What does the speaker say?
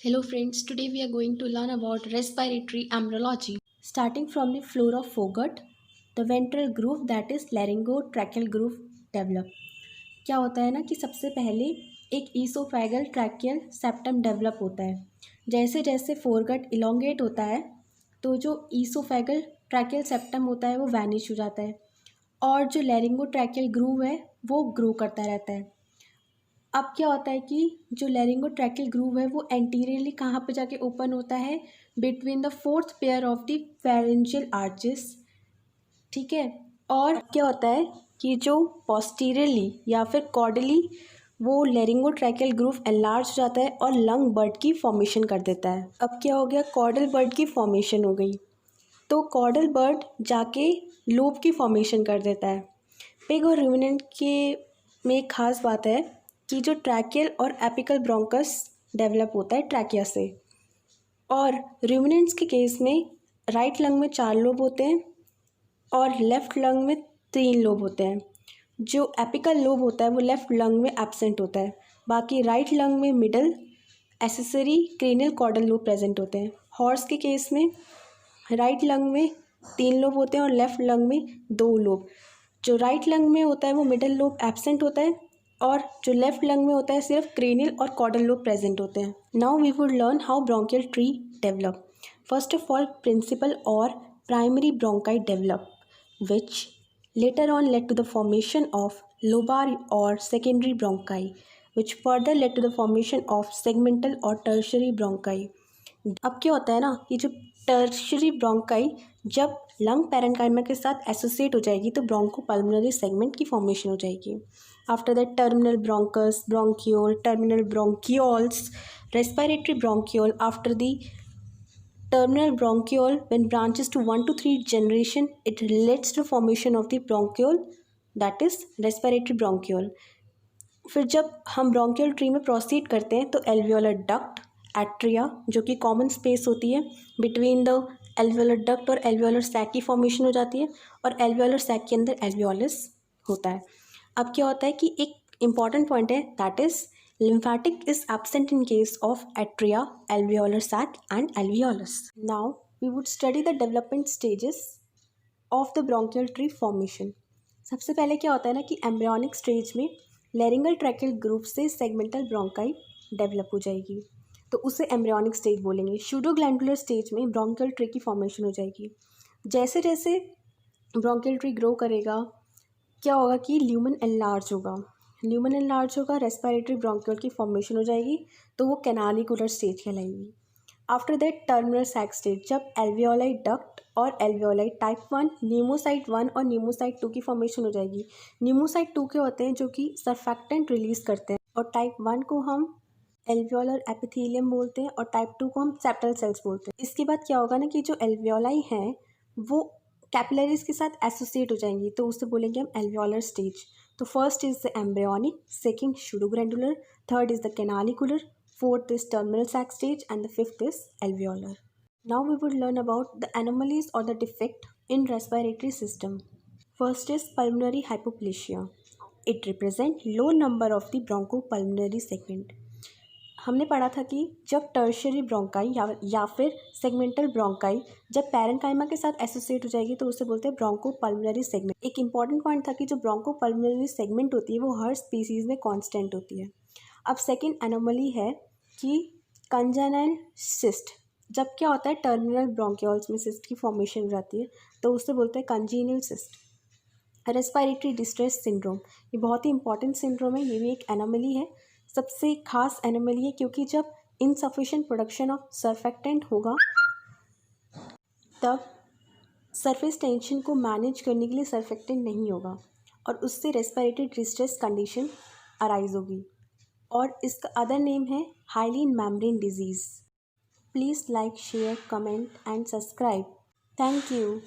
Hello friends, today we are going to learn about respiratory embryology. Starting from the floor of Fogut, the ventral groove that is laryngotracheal groove develop. क्या होता है ना कि सबसे पहले एक oesophageal tracheal septum develop होता है। जैसे जैसे फोरगट इलोंगेट होता है तो जो ईसोफेगल ट्रैकियल सेप्टम होता है वो वैनिश हो जाता है और जो लैरिंगोट्रैकियल ग्रूव है वो ग्रो करता रहता है। अब क्या होता है कि जो लैरिंगोट्रैकियल ग्रूव है वो एंटीरियरली कहाँ पे जाके ओपन होता है, between the fourth pair of the pharyngeal arches. ठीक है। और क्या होता है कि जो पोस्टीरियरली या फिर कॉर्डली वो लैरिंगोट्रैकियल ग्रूव एनलार्ज हो जाता है और लंग बर्ड की फॉर्मेशन कर देता है। अब क्या हो गया, कॉर्डल बर्ड की फॉर्मेशन हो गई, तो कॉर्डल बर्ड जाके लोब की फॉर्मेशन कर देता है। पिग और रूमिनेंट के में एक खास बात है कि जो ट्रैकियल और एपिकल ब्रोंकस डेवलप होता है ट्रैकिया से, और रूमिनेंट्स के केस में राइट लंग में 4 लोब होते हैं और लेफ़्ट लंग में 3 लोब होते हैं। जो एपिकल लोब होता है वो लेफ़्ट लंग में एब्सेंट होता है, बाकी राइट लंग में middle accessory cranial caudal lobe present होते हैं। हॉर्स के केस में राइट लंग में 3 लोब होते हैं और लेफ़्ट लंग में 2 लोब। जो राइट लंग में होता है वो मिडल लोब एब्सेंट होता है और जो लेफ्ट लंग में होता है सिर्फ क्रेनियल और कॉर्डल लोब प्रेजेंट होते हैं। Now we would learn how bronchial tree develop. First of all principal और primary bronchi develop which later on led to the formation of lobar or secondary bronchi, which further led to the formation of segmental or tertiary bronchi. अब क्या होता है ना कि जो tertiary bronchi जब lung parenchyma के साथ एसोसिएट हो जाएगी तो ब्रोंकोपल्मोनरी सेगमेंट की फॉर्मेशन हो जाएगी। After that terminal bronchus, bronchiole, terminal bronchioles, respiratory bronchiole. After the terminal bronchiole, when branches to 1 to 3 generation, it leads to formation of the bronchiole, that is respiratory bronchiole. फिर जब हम bronchial tree में proceed करते हैं तो alveolar duct, atria जो कि common space होती है बिटवीन द एल्वियोलर डक्ट और एल्वियोलर सैक की फॉर्मेशन हो जाती है और एल्वियोलर सैक के अंदर एल्वियोलस होता है। अब क्या होता है कि एक इम्पॉर्टेंट पॉइंट है, that is lymphatic is absent in case of atria, alveolar sac and alveolus. Now we would study the development stages of the bronchial tree formation. सबसे पहले क्या होता है ना कि एम्ब्रियोनिक स्टेज में लैरिंगल ट्रैकियल ग्रुप से सेगमेंटल ब्रोंकाई डेवलप हो जाएगी, तो उसे एम्ब्रियोनिक स्टेज बोलेंगे। शूडोग्लैंडुलर स्टेज में ब्रोंकियल ट्री की फॉर्मेशन हो जाएगी। जैसे जैसे ब्रोंकियल ट्री ग्रो करेगा क्या होगा कि ल्यूमन एनलार्ज होगा, ल्यूमन एनलार्ज होगा, रेस्पिरेटरी ब्रोंकियोल की फॉर्मेशन हो जाएगी, तो वो कैनालिकुलर स्टेज कहलाएगी। After that terminal sac stage, जब एल्वियोलाई डक्ट और एल्वियोलाई टाइप 1, न्यूमोसाइट 1 और न्यूमोसाइट 2 की फॉर्मेशन हो जाएगी। न्यूमोसाइट 2 के होते हैं जो कि सर्फेक्टेंट रिलीज करते हैं और टाइप 1 को हम एल्वियोलर एपिथेलियम बोलते हैं और टाइप 2 को हम सेप्टल सेल्स बोलते हैं। इसके बाद क्या होगा ना कि जो एल्वियोलाई हैं वो कैपिलरीज के साथ एसोसिएट हो जाएंगी, तो उसे बोलेंगे हम एल्वियोलर स्टेज। तो first is the embryonic, second pseudoglandular, third is the canalicular, fourth is terminal sac stage and the fifth is alveolar. Now we would learn about the anomalies or the defect in respiratory system. First is pulmonary hypoplasia. It represents low number of the bronchopulmonary segment. हमने पढ़ा था कि जब tertiary bronchi या फिर segmental bronchi जब parenchyma के साथ एसोसिएट हो जाएगी तो उसे बोलते हैं ब्रोंकोपल्मोनरी सेगमेंट। एक इंपॉर्टेंट पॉइंट था कि जो ब्रोंकोपल्मोनरी सेगमेंट होती है वो हर स्पीसीज में कांस्टेंट होती है। अब सेकंड एनोमली है कि कंजेनाइल सिस्ट। जब क्या होता है टर्मिनल ब्रोंकियोल्स में सिस्ट की फॉर्मेशन हो जाती है तो उससे बोलते हैं congenial cyst. Respiratory distress syndrome, ये बहुत ही इंपॉर्टेंट सिंड्रोम है, ये भी एक एनोमली है, सबसे खास एनोमली है क्योंकि जब इनसफिशिएंट प्रोडक्शन ऑफ सर्फेक्टेंट होगा तब सरफेस टेंशन को मैनेज करने के लिए सर्फेक्टेंट नहीं होगा और उससे रेस्पिरेटरी डिस्ट्रेस कंडीशन अराइज होगी और इसका अदर नेम है hyaline membrane disease. Please like, share, comment and subscribe. Thank you.